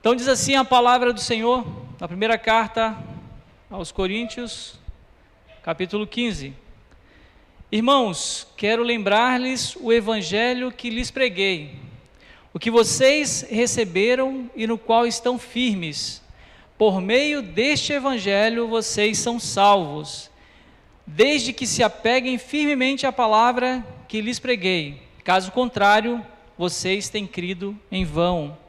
Então diz assim a palavra do Senhor, na primeira carta aos Coríntios, capítulo 15. Irmãos, quero lembrar-lhes o evangelho que lhes preguei, o que vocês receberam e no qual estão firmes. Por meio deste evangelho vocês são salvos, desde que se apeguem firmemente à palavra que lhes preguei. Caso contrário, vocês têm crido em vão.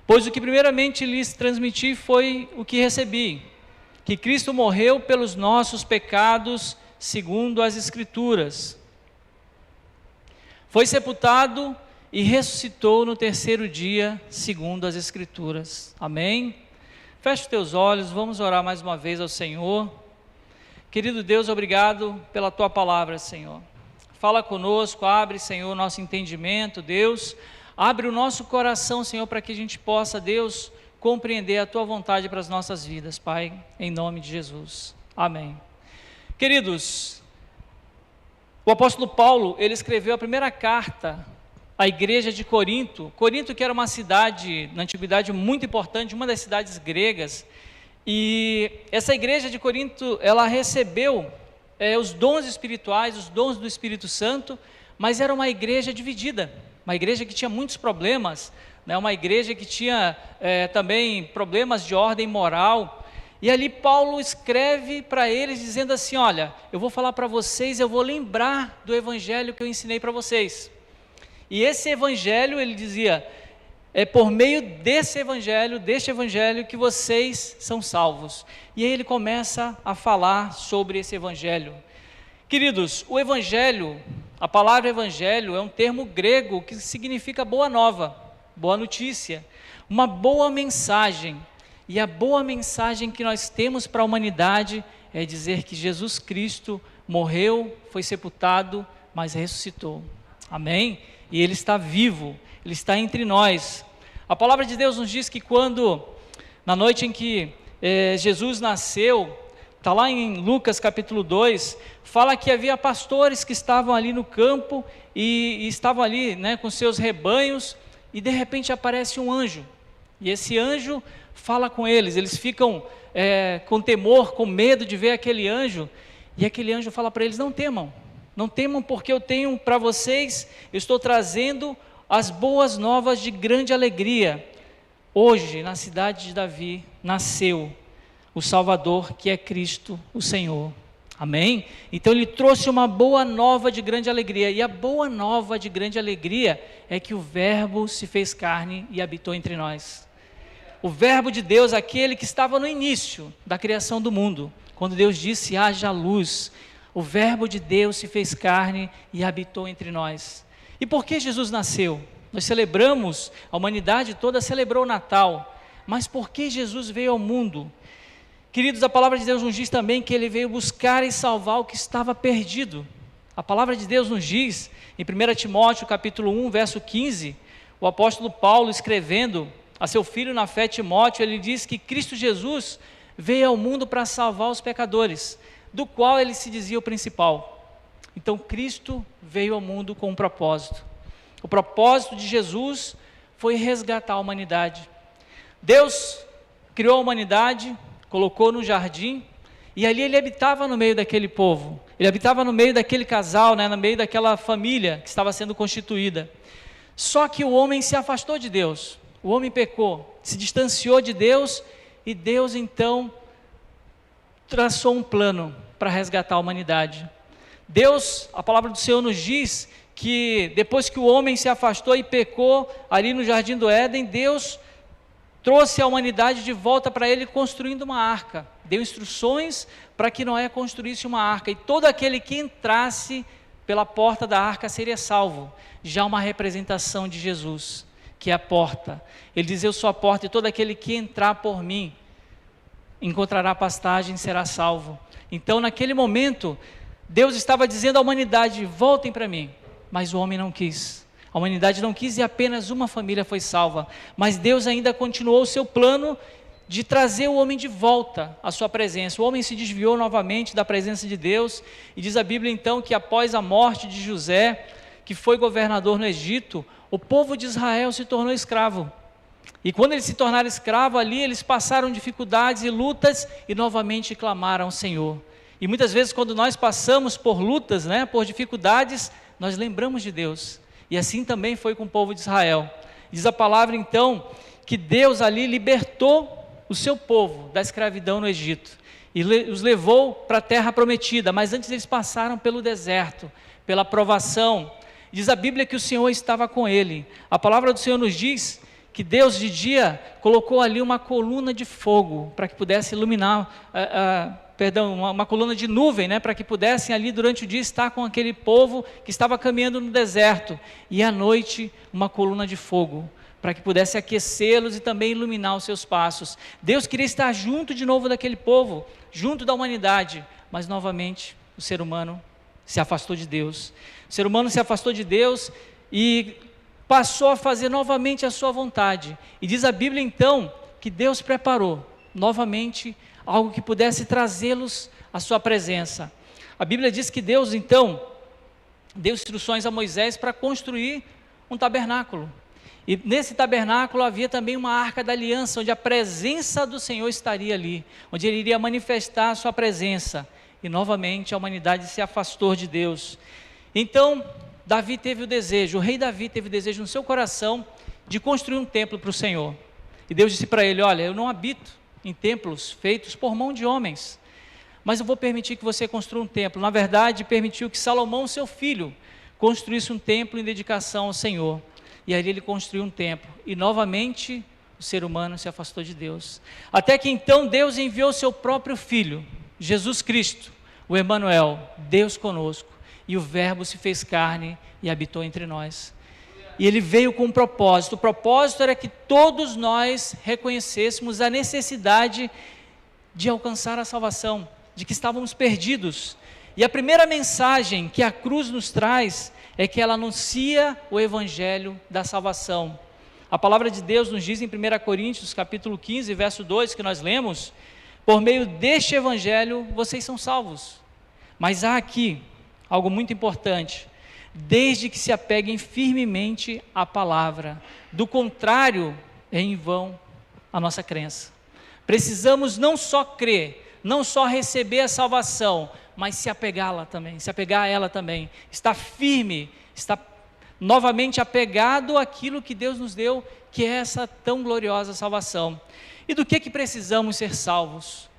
Pois o que primeiramente lhes transmiti foi o que recebi, que Cristo morreu pelos nossos pecados, segundo as Escrituras. Foi sepultado e ressuscitou no terceiro dia, segundo as Escrituras. Amém? Feche os teus olhos, vamos orar mais uma vez ao Senhor. Querido Deus, obrigado pela Tua palavra, Senhor. Fala conosco, abre, Senhor, nosso entendimento, Deus. Abre o nosso coração, Senhor, para que a gente possa, Deus, compreender a Tua vontade para as nossas vidas, Pai, em nome de Jesus. Amém. Queridos, o apóstolo Paulo, ele escreveu a primeira carta à igreja de Corinto. Corinto, que era uma cidade, na antiguidade, muito importante, uma das cidades gregas. E essa igreja de Corinto, ela recebeu os dons espirituais, os dons do Espírito Santo, mas era uma igreja dividida, uma igreja que tinha muitos problemas, né? Uma igreja que tinha também problemas de ordem moral. E ali Paulo escreve para eles dizendo assim: olha, eu vou falar para vocês, eu vou lembrar do evangelho que eu ensinei para vocês. E esse evangelho, ele dizia, é por meio deste evangelho que vocês são salvos. E aí ele começa a falar sobre esse evangelho. Queridos, o evangelho, a palavra evangelho é um termo grego que significa boa nova, boa notícia, uma boa mensagem. E a boa mensagem que nós temos para a humanidade é dizer que Jesus Cristo morreu, foi sepultado, mas ressuscitou. Amém? E Ele está vivo, Ele está entre nós. A palavra de Deus nos diz que quando, na noite em que Jesus nasceu, está lá em Lucas capítulo 2, fala que havia pastores que estavam ali no campo e estavam ali, né, com seus rebanhos, e de repente aparece um anjo, e esse anjo fala com eles, eles ficam com temor, com medo de ver aquele anjo, e aquele anjo fala para eles: não temam porque eu tenho para vocês, eu estou trazendo as boas novas de grande alegria. Hoje, na cidade de Davi, nasceu o Salvador, que é Cristo, o Senhor. Amém? Então ele trouxe uma boa nova de grande alegria, e a boa nova de grande alegria é que o Verbo se fez carne e habitou entre nós. O Verbo de Deus, aquele que estava no início da criação do mundo, quando Deus disse: haja luz, o Verbo de Deus se fez carne e habitou entre nós. E por que Jesus nasceu? Nós celebramos, a humanidade toda celebrou o Natal, mas por que Jesus veio ao mundo? Queridos, a palavra de Deus nos diz também que Ele veio buscar e salvar o que estava perdido. A palavra de Deus nos diz, em 1 Timóteo capítulo 1, verso 15, o apóstolo Paulo, escrevendo a seu filho na fé Timóteo, ele diz que Cristo Jesus veio ao mundo para salvar os pecadores, do qual ele se dizia o principal. Então Cristo veio ao mundo com um propósito. O propósito de Jesus foi resgatar a humanidade. Deus criou a humanidade, colocou no jardim, e ali Ele habitava no meio daquele povo, Ele habitava no meio daquele casal, né, no meio daquela família que estava sendo constituída. Só que o homem se afastou de Deus, o homem pecou, se distanciou de Deus, e Deus então traçou um plano para resgatar a humanidade. Deus, a palavra do Senhor nos diz que depois que o homem se afastou e pecou ali no jardim do Éden, Deus trouxe a humanidade de volta para Ele construindo uma arca, deu instruções para que Noé construísse uma arca, e todo aquele que entrasse pela porta da arca seria salvo. Já uma representação de Jesus, que é a porta. Ele diz: eu sou a porta, e todo aquele que entrar por mim encontrará pastagem e será salvo. Então naquele momento Deus estava dizendo à humanidade: voltem para mim, mas o homem não quis. A humanidade não quis, e apenas uma família foi salva. Mas Deus ainda continuou o seu plano de trazer o homem de volta à sua presença. O homem se desviou novamente da presença de Deus, e diz a Bíblia então que após a morte de José, que foi governador no Egito, o povo de Israel se tornou escravo. E quando eles se tornaram escravos ali, eles passaram dificuldades e lutas e novamente clamaram ao Senhor. E muitas vezes quando nós passamos por lutas, né, por dificuldades, nós lembramos de Deus. E assim também foi com o povo de Israel. Diz a palavra então que Deus ali libertou o seu povo da escravidão no Egito e os levou para a terra prometida, mas antes eles passaram pelo deserto, pela provação. Diz a Bíblia que o Senhor estava com ele. A palavra do Senhor nos diz que Deus de dia colocou ali uma coluna de fogo para que pudesse iluminar, uma coluna de nuvem, né, para que pudessem ali durante o dia estar com aquele povo que estava caminhando no deserto, e à noite uma coluna de fogo, para que pudesse aquecê-los e também iluminar os seus passos. Deus queria estar junto de novo daquele povo, junto da humanidade, mas novamente o ser humano se afastou de Deus. O ser humano se afastou de Deus e passou a fazer novamente a sua vontade. E diz a Bíblia então que Deus preparou novamente algo que pudesse trazê-los à sua presença. A Bíblia diz que Deus então deu instruções a Moisés para construir um tabernáculo. E nesse tabernáculo havia também uma arca da aliança, onde a presença do Senhor estaria ali, onde Ele iria manifestar a sua presença. E novamente a humanidade se afastou de Deus. Então Davi teve o desejo, o rei Davi teve o desejo no seu coração de construir um templo para o Senhor. E Deus disse para ele: olha, eu não habito em templos feitos por mão de homens, mas eu vou permitir que você construa um templo. Na verdade, permitiu que Salomão, seu filho, construísse um templo em dedicação ao Senhor. E ali ele construiu um templo, e novamente o ser humano se afastou de Deus. Até que então Deus enviou seu próprio Filho, Jesus Cristo, o Emanuel, Deus conosco, e o Verbo se fez carne e habitou entre nós. E Ele veio com um propósito. O propósito era que todos nós reconhecêssemos a necessidade de alcançar a salvação, de que estávamos perdidos. E a primeira mensagem que a cruz nos traz é que ela anuncia o evangelho da salvação. A palavra de Deus nos diz em 1 Coríntios, capítulo 15, verso 2, que nós lemos: por meio deste evangelho vocês são salvos. Mas há aqui algo muito importante: desde que se apeguem firmemente à palavra, do contrário, é em vão a nossa crença. Precisamos não só crer, não só receber a salvação, mas se apegá-la também, se apegar a ela também, estar firme, estar novamente apegado àquilo que Deus nos deu, que é essa tão gloriosa salvação. E do que precisamos ser salvos?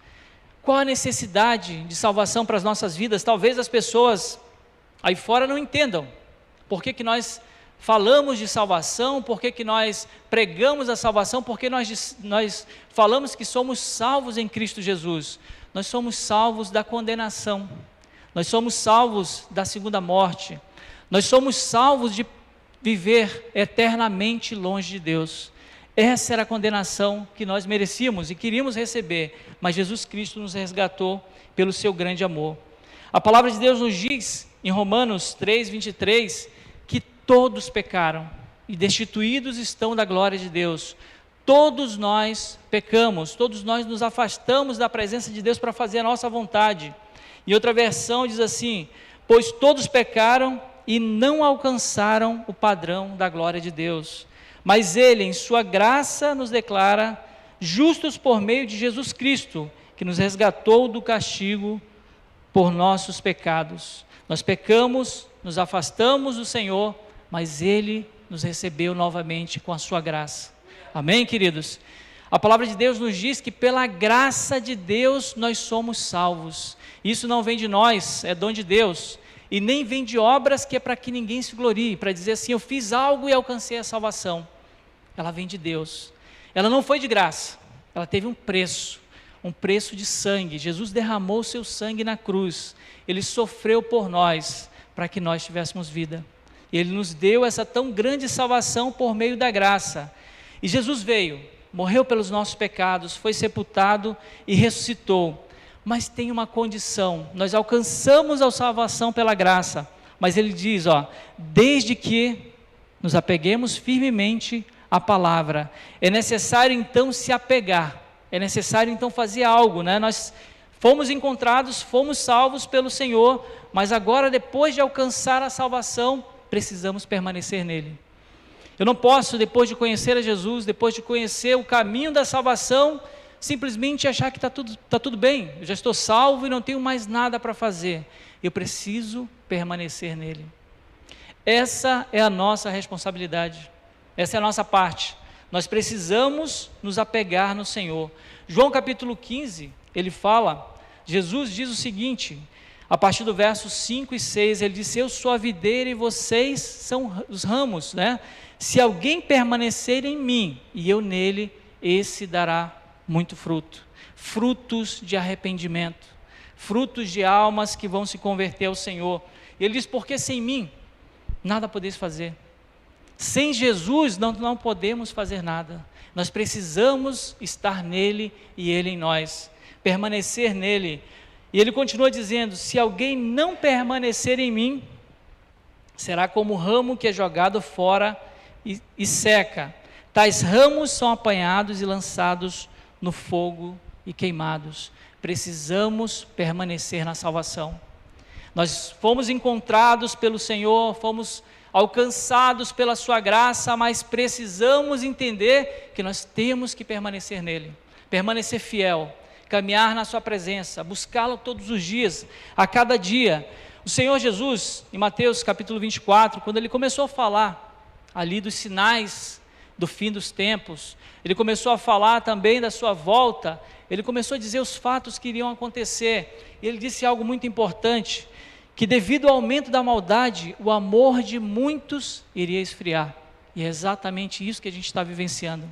Qual a necessidade de salvação para as nossas vidas? Talvez as pessoas aí fora não entendam por que nós falamos de salvação, por que nós pregamos a salvação, por que nós falamos que somos salvos em Cristo Jesus. Nós somos salvos da condenação, nós somos salvos da segunda morte, nós somos salvos de viver eternamente longe de Deus. Essa era a condenação que nós merecíamos e queríamos receber, mas Jesus Cristo nos resgatou pelo seu grande amor. A palavra de Deus nos diz em Romanos 3, 23, que todos pecaram e destituídos estão da glória de Deus. Todos nós pecamos, todos nós nos afastamos da presença de Deus para fazer a nossa vontade. E outra versão diz assim: pois todos pecaram e não alcançaram o padrão da glória de Deus. Mas Ele, em sua graça, nos declara justos por meio de Jesus Cristo, que nos resgatou do castigo por nossos pecados. Nós pecamos, nos afastamos do Senhor, mas Ele nos recebeu novamente com a sua graça. Amém, queridos? A palavra de Deus nos diz que pela graça de Deus nós somos salvos. Isso não vem de nós, é dom de Deus. E nem vem de obras que é para que ninguém se glorie, para dizer assim: eu fiz algo e alcancei a salvação. Ela vem de Deus. Ela não foi de graça, ela teve um preço de sangue. Jesus derramou o seu sangue na cruz. Ele sofreu por nós, para que nós tivéssemos vida. E Ele nos deu essa tão grande salvação por meio da graça. E Jesus veio, morreu pelos nossos pecados, foi sepultado e ressuscitou. Mas tem uma condição: nós alcançamos a salvação pela graça, mas Ele diz, desde que nos apeguemos firmemente à palavra. É necessário então se apegar, é necessário então fazer algo, né? Nós fomos encontrados, fomos salvos pelo Senhor, mas agora, depois de alcançar a salvação, precisamos permanecer nele. Eu não posso, depois de conhecer a Jesus, depois de conhecer o caminho da salvação, simplesmente achar que está tudo bem, eu já estou salvo e não tenho mais nada para fazer. Eu preciso permanecer nele. Essa é a nossa responsabilidade, essa é a nossa parte. Nós precisamos nos apegar no Senhor. João capítulo 15, ele fala, Jesus diz o seguinte, a partir do verso 5 e 6, ele diz: eu sou a videira e vocês são os ramos, né? Se alguém permanecer em mim e eu nele, esse dará muito fruto, frutos de arrependimento, frutos de almas que vão se converter ao Senhor. Ele diz: porque sem mim nada podeis fazer. Sem Jesus não podemos fazer nada. Nós precisamos estar nele e ele em nós, permanecer nele. E ele continua dizendo: se alguém não permanecer em mim, será como o ramo que é jogado fora e seca. Tais ramos são apanhados e lançados no fogo e queimados. Precisamos permanecer na salvação. Nós fomos encontrados pelo Senhor, fomos alcançados pela sua graça, mas precisamos entender que nós temos que permanecer nele, permanecer fiel, caminhar na sua presença, buscá-lo todos os dias, a cada dia. O Senhor Jesus, em Mateus capítulo 24, quando ele começou a falar ali dos sinais do fim dos tempos, ele começou a falar também da sua volta, ele começou a dizer os fatos que iriam acontecer, e ele disse algo muito importante, que devido ao aumento da maldade, o amor de muitos iria esfriar, e é exatamente isso que a gente está vivenciando.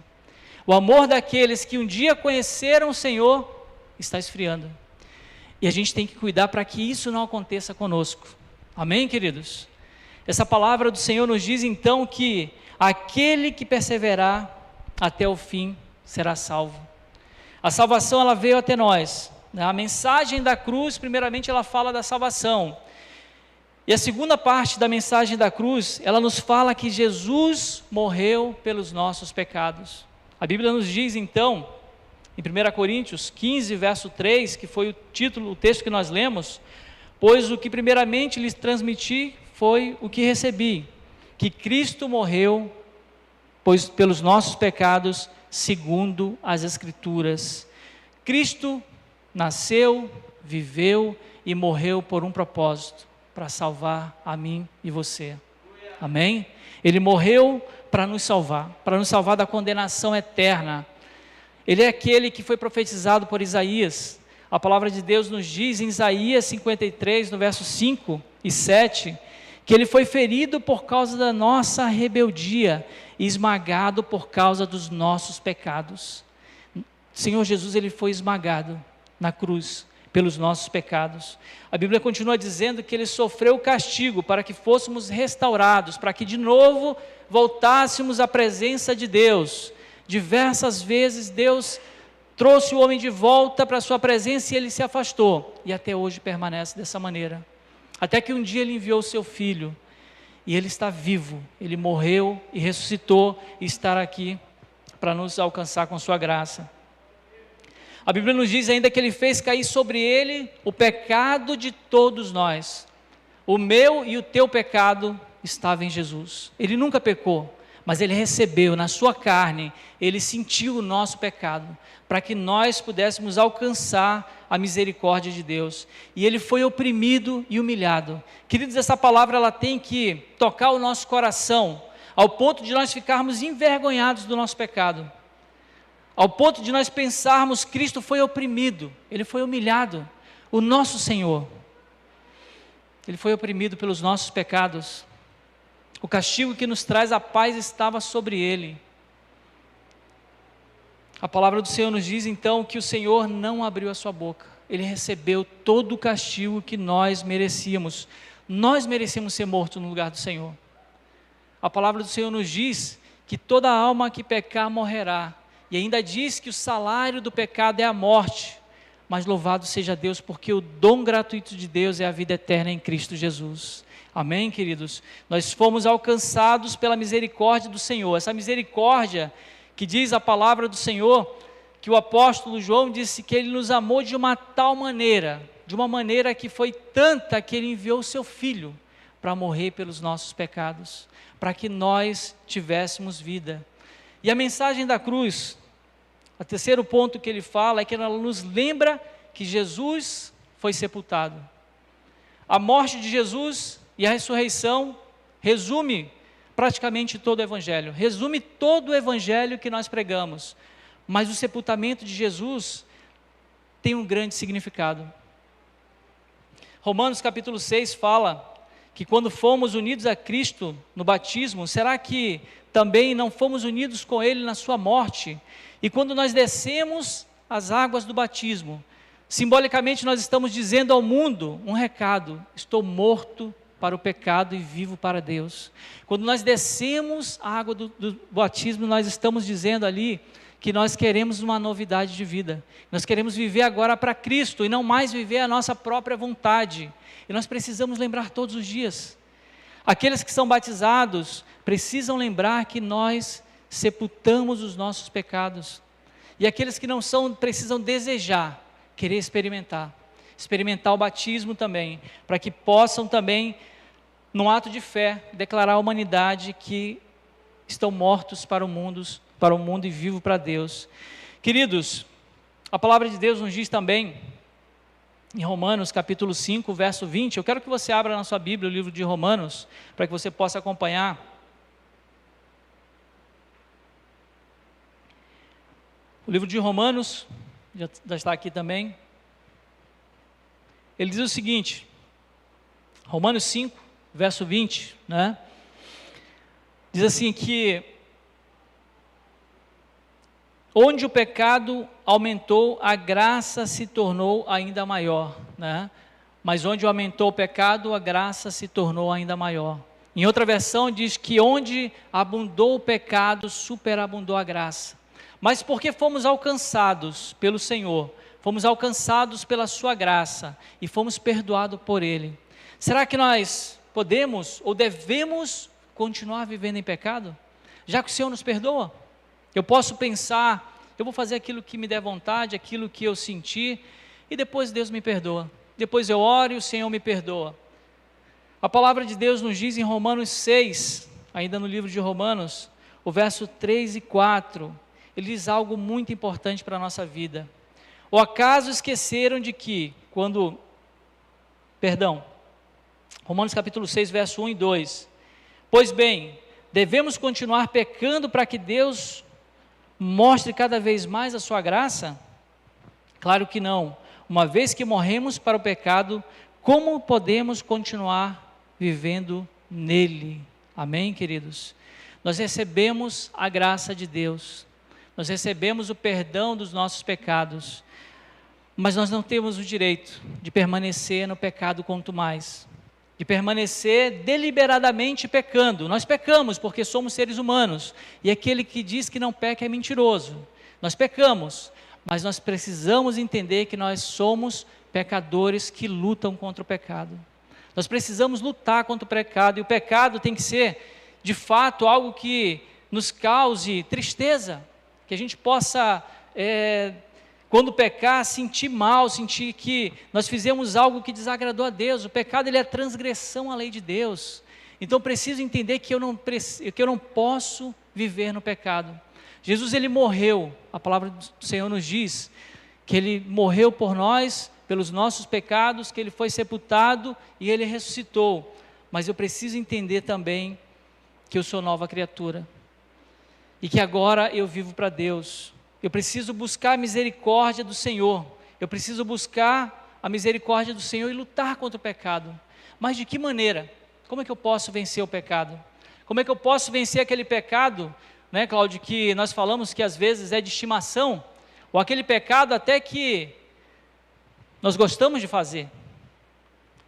O amor daqueles que um dia conheceram o Senhor está esfriando, e a gente tem que cuidar para que isso não aconteça conosco. Amém, queridos? Essa palavra do Senhor nos diz então que aquele que perseverar até o fim será salvo. A salvação, ela veio até nós, né? A mensagem da cruz, primeiramente, ela fala da salvação, e a segunda parte da mensagem da cruz, ela nos fala que Jesus morreu pelos nossos pecados. A Bíblia nos diz então, em 1 Coríntios 15, verso 3, que foi o texto que nós lemos: pois o que primeiramente lhes transmiti foi o que recebi, que Cristo morreu pelos nossos pecados, segundo as Escrituras. Cristo nasceu, viveu e morreu por um propósito, para salvar a mim e você. Amém? Ele morreu para nos salvar da condenação eterna. Ele é aquele que foi profetizado por Isaías. A palavra de Deus nos diz em Isaías 53, no verso 5 e 7, que ele foi ferido por causa da nossa rebeldia e esmagado por causa dos nossos pecados. O Senhor Jesus, ele foi esmagado na cruz pelos nossos pecados. A Bíblia continua dizendo que ele sofreu o castigo para que fôssemos restaurados, para que de novo voltássemos à presença de Deus. Diversas vezes Deus trouxe o homem de volta para a sua presença e ele se afastou, e até hoje permanece dessa maneira, até que um dia ele enviou o seu filho, e ele está vivo, ele morreu e ressuscitou, e está aqui para nos alcançar com sua graça. A Bíblia nos diz ainda que ele fez cair sobre ele o pecado de todos nós. O meu e o teu pecado estava em Jesus. Ele nunca pecou, mas ele recebeu na sua carne, ele sentiu o nosso pecado, para que nós pudéssemos alcançar a misericórdia de Deus. E ele foi oprimido e humilhado. Queridos, essa palavra ela tem que tocar o nosso coração, ao ponto de nós ficarmos envergonhados do nosso pecado. Ao ponto de nós pensarmos: Cristo foi oprimido, ele foi humilhado, o nosso Senhor, ele foi oprimido pelos nossos pecados, o castigo que nos traz a paz estava sobre ele. A palavra do Senhor nos diz então que o Senhor não abriu a sua boca, ele recebeu todo o castigo que nós merecíamos ser mortos no lugar do Senhor. A palavra do Senhor nos diz que toda alma que pecar morrerá, e ainda diz que o salário do pecado é a morte, mas louvado seja Deus, porque o dom gratuito de Deus é a vida eterna em Cristo Jesus. Amém, queridos? Nós fomos alcançados pela misericórdia do Senhor, essa misericórdia que diz a palavra do Senhor, que o apóstolo João disse que ele nos amou de uma tal maneira, de uma maneira que foi tanta que ele enviou o seu Filho, para morrer pelos nossos pecados, para que nós tivéssemos vida. E a mensagem da cruz, o terceiro ponto que ele fala é que ela nos lembra que Jesus foi sepultado. A morte de Jesus e a ressurreição resume praticamente todo o Evangelho, resume todo o Evangelho que nós pregamos, mas o sepultamento de Jesus tem um grande significado. Romanos capítulo 6 fala que quando fomos unidos a Cristo no batismo, será que também não fomos unidos com Ele na sua morte? E quando nós descemos as águas do batismo, simbolicamente nós estamos dizendo ao mundo um recado: estou morto para o pecado e vivo para Deus. Quando nós descemos a água do batismo, nós estamos dizendo ali que nós queremos uma novidade de vida. Nós queremos viver agora para Cristo e não mais viver a nossa própria vontade. E nós precisamos lembrar todos os dias. Aqueles que são batizados precisam lembrar que nós sepultamos os nossos pecados. E aqueles que não são precisam desejar, querer experimentar o batismo também, para que possam também, num ato de fé, declarar à humanidade que estão mortos para o mundo e vivos para Deus. Queridos, a palavra de Deus nos diz também, em Romanos capítulo 5, verso 20, eu quero que você abra na sua Bíblia o livro de Romanos, para que você possa acompanhar. O livro de Romanos, já está aqui também. Ele diz o seguinte, Romanos 5, verso 20, né? Diz assim que onde o pecado aumentou, a graça se tornou ainda maior, né? Mas onde aumentou o pecado, a graça se tornou ainda maior. Em outra versão diz que onde abundou o pecado, superabundou a graça. Mas porque fomos alcançados pelo Senhor, fomos alcançados pela sua graça e fomos perdoados por Ele, será que nós podemos ou devemos continuar vivendo em pecado? Já que o Senhor nos perdoa? Eu posso pensar, eu vou fazer aquilo que me der vontade, aquilo que eu sentir, e depois Deus me perdoa. Depois eu oro e o Senhor me perdoa. A palavra de Deus nos diz em Romanos 6, ainda no livro de Romanos, o verso 3 e 4, ele diz algo muito importante para a nossa vida. Ou acaso esqueceram de que, Romanos capítulo 6, verso 1 e 2, pois bem, devemos continuar pecando para que Deus mostre cada vez mais a sua graça? Claro que não. Uma vez que morremos para o pecado, como podemos continuar vivendo nele? Amém, queridos? Nós recebemos a graça de Deus, nós recebemos o perdão dos nossos pecados, mas nós não temos o direito de permanecer no pecado quanto mais, de permanecer deliberadamente pecando. Nós pecamos porque somos seres humanos, e aquele que diz que não peca é mentiroso. Nós pecamos, mas nós precisamos entender que nós somos pecadores que lutam contra o pecado. Nós precisamos lutar contra o pecado, e o pecado tem que ser, de fato, algo que nos cause tristeza, que a gente possa, quando pecar, sentir mal, sentir que nós fizemos algo que desagradou a Deus. O pecado, ele é transgressão à lei de Deus. Então preciso entender que eu não posso viver no pecado. Jesus, ele morreu, a palavra do Senhor nos diz que ele morreu por nós, pelos nossos pecados, que ele foi sepultado e ele ressuscitou. Mas eu preciso entender também que eu sou nova criatura e que agora eu vivo para Deus. Eu preciso buscar a misericórdia do Senhor, eu preciso buscar a misericórdia do Senhor e lutar contra o pecado. Mas de que maneira? Como é que eu posso vencer o pecado? Como é que eu posso vencer aquele pecado, né, Cláudio, que nós falamos que às vezes é de estimação, ou aquele pecado até que nós gostamos de fazer,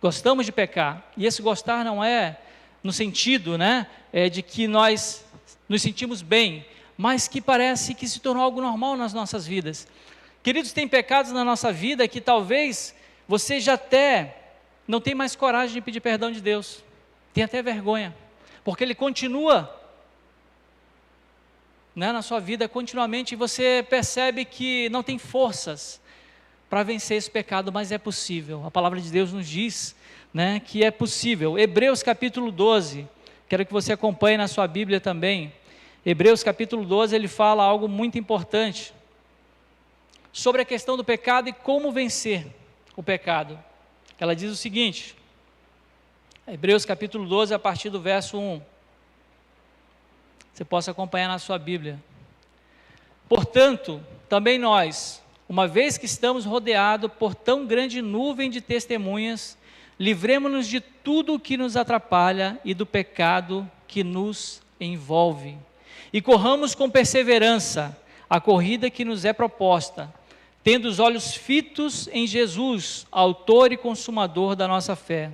gostamos de pecar, e esse gostar não é no sentido, né, de que nós nos sentimos bem, mas que parece que se tornou algo normal nas nossas vidas. Queridos, tem pecados na nossa vida que talvez você já até não tem mais coragem de pedir perdão de Deus, tem até vergonha, porque ele continua, né, na sua vida continuamente, e você percebe que não tem forças, para vencer esse pecado, mas é possível. A palavra de Deus nos diz, né, que é possível. Hebreus capítulo 12, quero que você acompanhe na sua Bíblia também. Hebreus capítulo 12, ele fala algo muito importante sobre a questão do pecado e como vencer o pecado. Ela diz o seguinte, Hebreus capítulo 12, a partir do verso 1. Você possa acompanhar na sua Bíblia. Portanto, também nós, uma vez que estamos rodeados por tão grande nuvem de testemunhas, livremo-nos de tudo o que nos atrapalha e do pecado que nos envolve. E corramos com perseverança a corrida que nos é proposta, tendo os olhos fitos em Jesus, autor e consumador da nossa fé.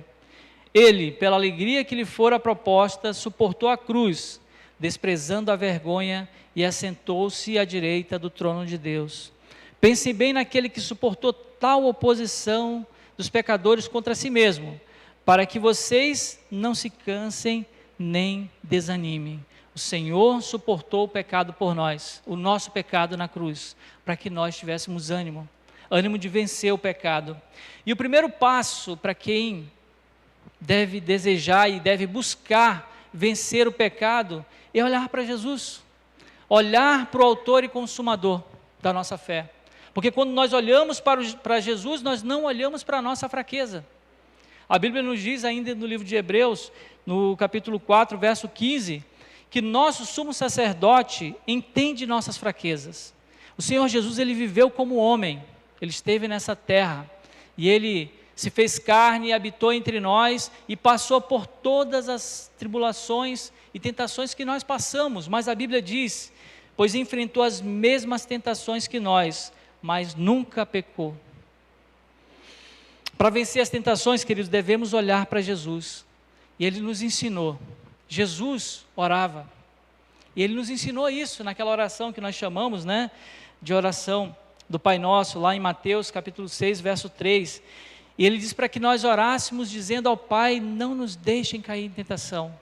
Ele, pela alegria que lhe fora proposta, suportou a cruz, desprezando a vergonha, e assentou-se à direita do trono de Deus. Pensem bem naquele que suportou tal oposição dos pecadores contra si mesmo, para que vocês não se cansem nem desanimem. O Senhor suportou o pecado por nós, o nosso pecado na cruz, para que nós tivéssemos ânimo de vencer o pecado. E o primeiro passo para quem deve desejar e deve buscar vencer o pecado é olhar para Jesus, olhar para o autor e consumador da nossa fé. Porque quando nós olhamos para Jesus, nós não olhamos para a nossa fraqueza. A Bíblia nos diz ainda no livro de Hebreus, no capítulo 4, verso 15, que nosso sumo sacerdote entende nossas fraquezas. O Senhor Jesus, ele viveu como homem, ele esteve nessa terra, e ele se fez carne e habitou entre nós, e passou por todas as tribulações e tentações que nós passamos, mas a Bíblia diz, pois enfrentou as mesmas tentações que nós, mas nunca pecou. Para vencer as tentações, queridos, devemos olhar para Jesus, e ele nos ensinou. Jesus orava, e ele nos ensinou isso naquela oração que nós chamamos, né, de oração do Pai Nosso, lá em Mateus capítulo 6, verso 3, e ele diz para que nós orássemos dizendo ao Pai, não nos deixem cair em tentação.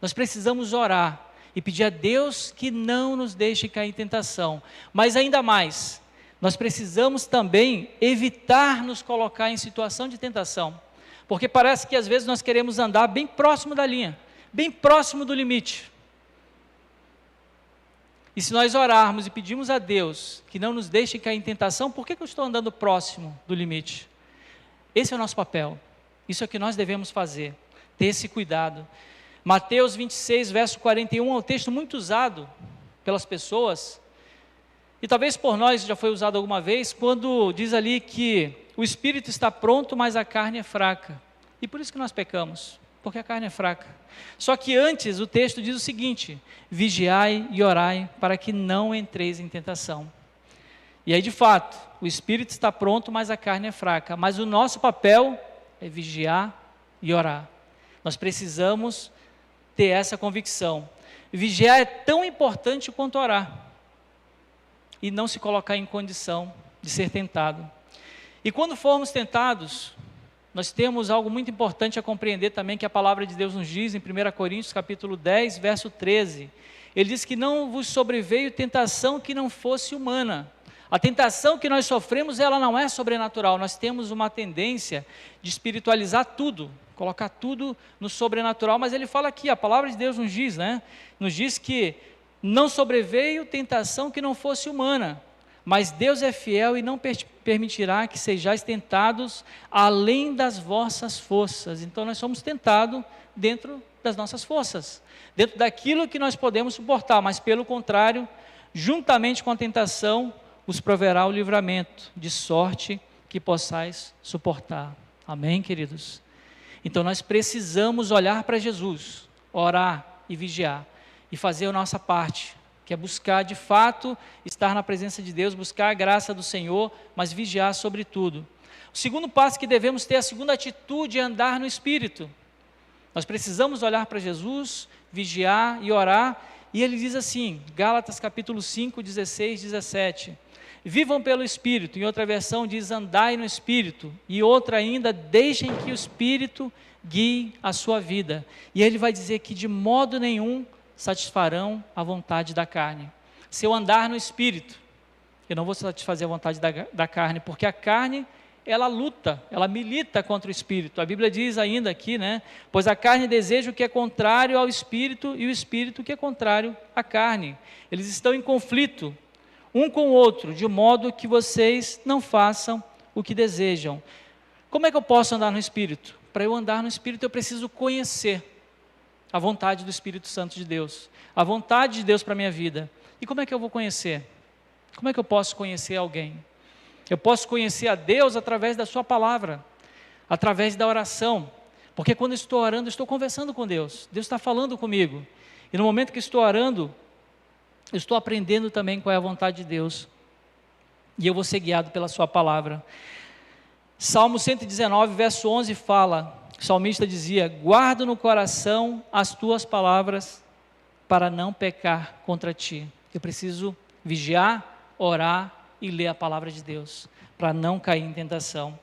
Nós precisamos orar e pedir a Deus que não nos deixe cair em tentação, mas ainda mais, nós precisamos também evitar nos colocar em situação de tentação, porque parece que às vezes nós queremos andar bem próximo da linha, bem próximo do limite. E se nós orarmos e pedirmos a Deus que não nos deixe cair em tentação, por que eu estou andando próximo do limite? Esse é o nosso papel, isso é o que nós devemos fazer, ter esse cuidado. Mateus 26, verso 41, é um texto muito usado pelas pessoas, e talvez por nós já foi usado alguma vez, quando diz ali que o espírito está pronto, mas a carne é fraca, e por isso que nós pecamos, porque a carne é fraca. Só que antes o texto diz o seguinte, vigiai e orai para que não entreis em tentação. E aí de fato, o espírito está pronto, mas a carne é fraca, mas o nosso papel é vigiar e orar. Nós precisamos ter essa convicção. Vigiar é tão importante quanto orar, e não se colocar em condição de ser tentado. E quando formos tentados, nós temos algo muito importante a compreender também, que a palavra de Deus nos diz em 1 Coríntios capítulo 10, verso 13, ele diz que não vos sobreveio tentação que não fosse humana. A tentação que nós sofremos, ela não é sobrenatural, nós temos uma tendência de espiritualizar tudo, colocar tudo no sobrenatural, mas ele fala aqui, a palavra de Deus nos diz, né? Nos diz que não sobreveio tentação que não fosse humana, mas Deus é fiel e não permitirá que sejais tentados além das vossas forças. Então nós somos tentados dentro das nossas forças, dentro daquilo que nós podemos suportar, mas pelo contrário, juntamente com a tentação, os proverá o livramento, de sorte que possais suportar. Amém, queridos? Então nós precisamos olhar para Jesus, orar e vigiar, e fazer a nossa parte, que é buscar de fato estar na presença de Deus, buscar a graça do Senhor, mas vigiar sobre tudo. O segundo passo que devemos ter, a segunda atitude é andar no Espírito. Nós precisamos olhar para Jesus, vigiar e orar, e ele diz assim, Gálatas capítulo 5, 16, 17, vivam pelo Espírito, em outra versão diz andai no Espírito, e outra ainda, deixem que o Espírito guie a sua vida, e ele vai dizer que de modo nenhum satisfarão a vontade da carne. Se eu andar no Espírito, Eu não vou satisfazer a vontade da carne, porque a carne, ela luta, ela milita contra o Espírito. A Bíblia diz ainda aqui, né? Pois a carne deseja o que é contrário ao Espírito, e o Espírito o que é contrário à carne. Eles estão em conflito, um com o outro, de modo que vocês não façam o que desejam. Como é que eu posso andar no Espírito? Para eu andar no Espírito, eu preciso conhecer a vontade do Espírito Santo de Deus, a vontade de Deus para a minha vida. E como é que eu vou conhecer? Como é que eu posso conhecer alguém? Eu posso conhecer a Deus através da sua palavra, através da oração, porque quando eu estou orando, eu estou conversando com Deus, Deus está falando comigo, e no momento que estou orando, eu estou aprendendo também qual é a vontade de Deus, e eu vou ser guiado pela sua palavra. Salmo 119, verso 11 fala, o salmista dizia: guardo no coração as tuas palavras, para não pecar contra ti. Eu preciso vigiar, orar e ler a palavra de Deus, para não cair em tentação.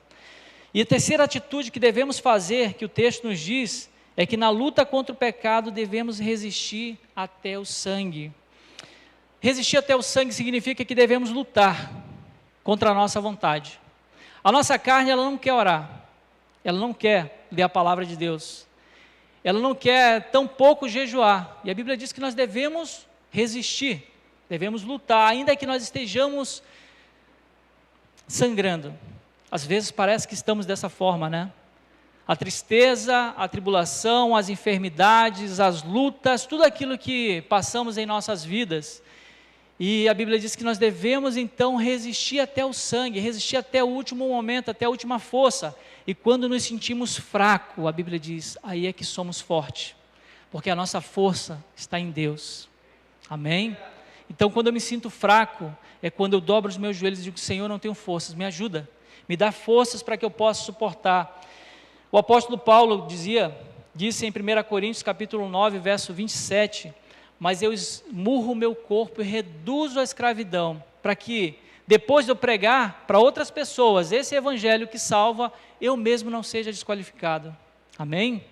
E a terceira atitude que devemos fazer, que o texto nos diz, é que na luta contra o pecado devemos resistir até o sangue. Resistir até o sangue significa que devemos lutar contra a nossa vontade. A nossa carne, ela não quer orar, ela não quer ler a palavra de Deus, ela não quer tampouco jejuar, e a Bíblia diz que nós devemos resistir, devemos lutar, ainda que nós estejamos sangrando. Às vezes parece que estamos dessa forma, né? A tristeza, a tribulação, as enfermidades, as lutas, tudo aquilo que passamos em nossas vidas. E a Bíblia diz que nós devemos então resistir até o sangue, resistir até o último momento, até a última força. E quando nos sentimos fracos, a Bíblia diz, aí é que somos fortes, porque a nossa força está em Deus. Amém? Então, quando eu me sinto fraco, é quando eu dobro os meus joelhos e digo: Senhor, não tenho forças, me ajuda, me dá forças para que eu possa suportar. O apóstolo Paulo disse em 1 Coríntios capítulo 9, verso 27, mas eu esmurro o meu corpo e reduzo a escravidão, para que, depois de eu pregar para outras pessoas esse evangelho que salva, eu mesmo não seja desqualificado. Amém?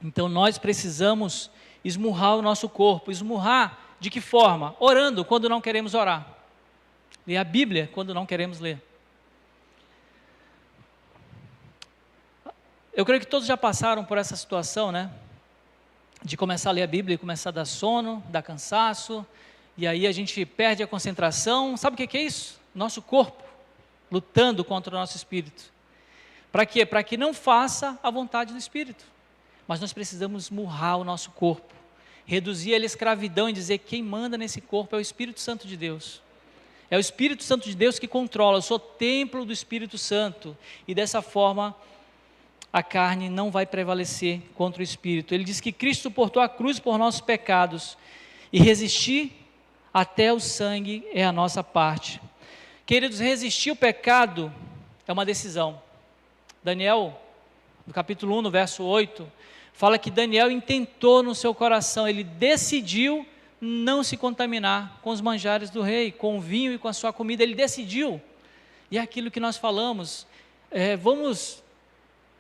Então nós precisamos esmurrar o nosso corpo. Esmurrar de que forma? Orando quando não queremos orar. Ler a Bíblia quando não queremos ler. Eu creio que todos já passaram por essa situação, né? De começar a ler a Bíblia e começar a dar sono, dar cansaço, e aí a gente perde a concentração. Sabe o que é isso? Nosso corpo lutando contra o nosso espírito. Para quê? Para que não faça a vontade do Espírito. Mas nós precisamos esmurrar o nosso corpo, reduzir ele à escravidão e dizer: quem manda nesse corpo é o Espírito Santo de Deus. É o Espírito Santo de Deus que controla. Eu sou templo do Espírito Santo, e dessa forma a carne não vai prevalecer contra o Espírito. Ele diz que Cristo suportou a cruz por nossos pecados, e resistir até o sangue é a nossa parte. Queridos, resistir o pecado é uma decisão. Daniel, no capítulo 1, no verso 8, fala que Daniel intentou no seu coração, ele decidiu não se contaminar com os manjares do rei, com o vinho e com a sua comida. Ele decidiu. E é aquilo que nós falamos, vamos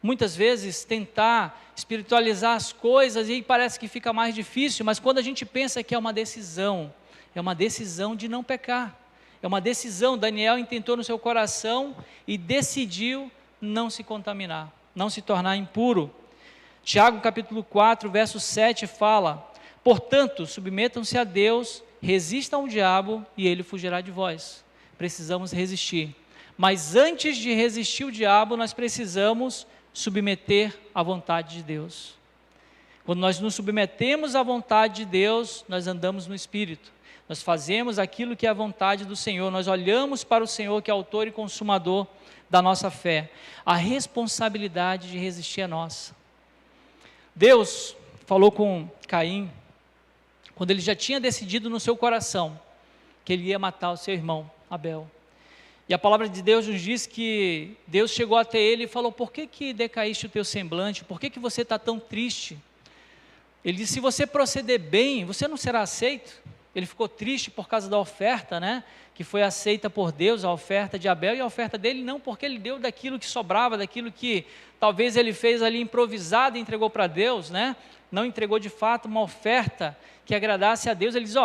muitas vezes tentar espiritualizar as coisas, e aí parece que fica mais difícil, mas quando a gente pensa que é uma decisão de não pecar, é uma decisão. Daniel intentou no seu coração e decidiu não se contaminar, não se tornar impuro. Tiago capítulo 4, verso 7 fala: portanto, submetam-se a Deus, resistam ao diabo e ele fugirá de vós. Precisamos resistir, mas antes de resistir o diabo, nós precisamos submeter à vontade de Deus. Quando nós nos submetemos à vontade de Deus, nós andamos no Espírito, nós fazemos aquilo que é a vontade do Senhor, nós olhamos para o Senhor, que é autor e consumador da nossa fé. A responsabilidade de resistir é nossa. Deus falou com Caim, quando ele já tinha decidido no seu coração que ele ia matar o seu irmão Abel. E a palavra de Deus nos diz que Deus chegou até ele e falou: por que decaíste o teu semblante? Por que você está tão triste? Ele disse: se você proceder bem, você não será aceito. Ele ficou triste por causa da oferta, né? Que foi aceita por Deus, a oferta de Abel, e a oferta dele não, porque ele deu daquilo que sobrava, daquilo que talvez ele fez ali improvisado e entregou para Deus, né? não entregou de fato uma oferta que agradasse a Deus, ele diz,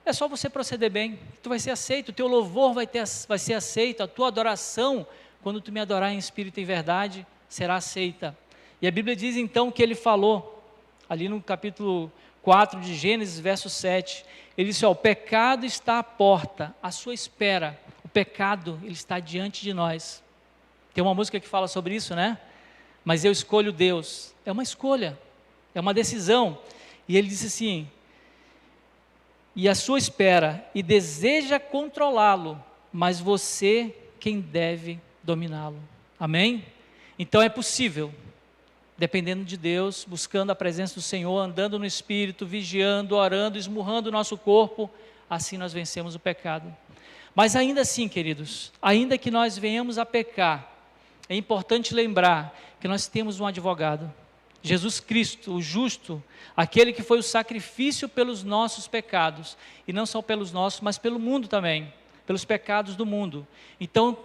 é só você proceder bem, tu vai ser aceito, o teu louvor vai ser aceito, a tua adoração, quando tu me adorar em espírito e em verdade, será aceita. E a Bíblia diz então que ele falou, ali no capítulo 4 de Gênesis, verso 7, ele disse, o pecado está à porta, à sua espera, o pecado, ele está diante de nós. Tem uma música que fala sobre isso, né? Mas eu escolho Deus. É uma escolha, é uma decisão. E ele disse assim, e a sua espera, e deseja controlá-lo, mas você quem deve dominá-lo. Amém? Então é possível, dependendo de Deus, buscando a presença do Senhor, andando no Espírito, vigiando, orando, esmurrando o nosso corpo, assim nós vencemos o pecado. Mas ainda assim, queridos, ainda que nós venhamos a pecar, é importante lembrar que nós temos um advogado, Jesus Cristo, o justo, aquele que foi o sacrifício pelos nossos pecados, e não só pelos nossos, mas pelo mundo também, pelos pecados do mundo. Então,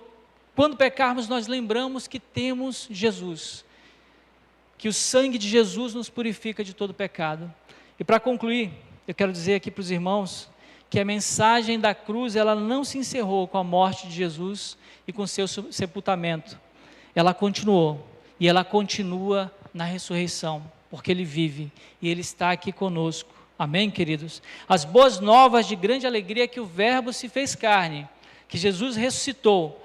quando pecarmos, nós lembramos que temos Jesus, que o sangue de Jesus nos purifica de todo pecado. E para concluir, eu quero dizer aqui para os irmãos, que a mensagem da cruz, ela não se encerrou com a morte de Jesus e com seu sepultamento, ela continuou, e ela continua na ressurreição, porque Ele vive, e Ele está aqui conosco, amém, queridos? As boas novas de grande alegria é que o Verbo se fez carne, que Jesus ressuscitou,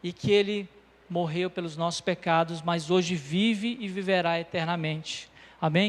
e que Ele morreu pelos nossos pecados, mas hoje vive e viverá eternamente, amém?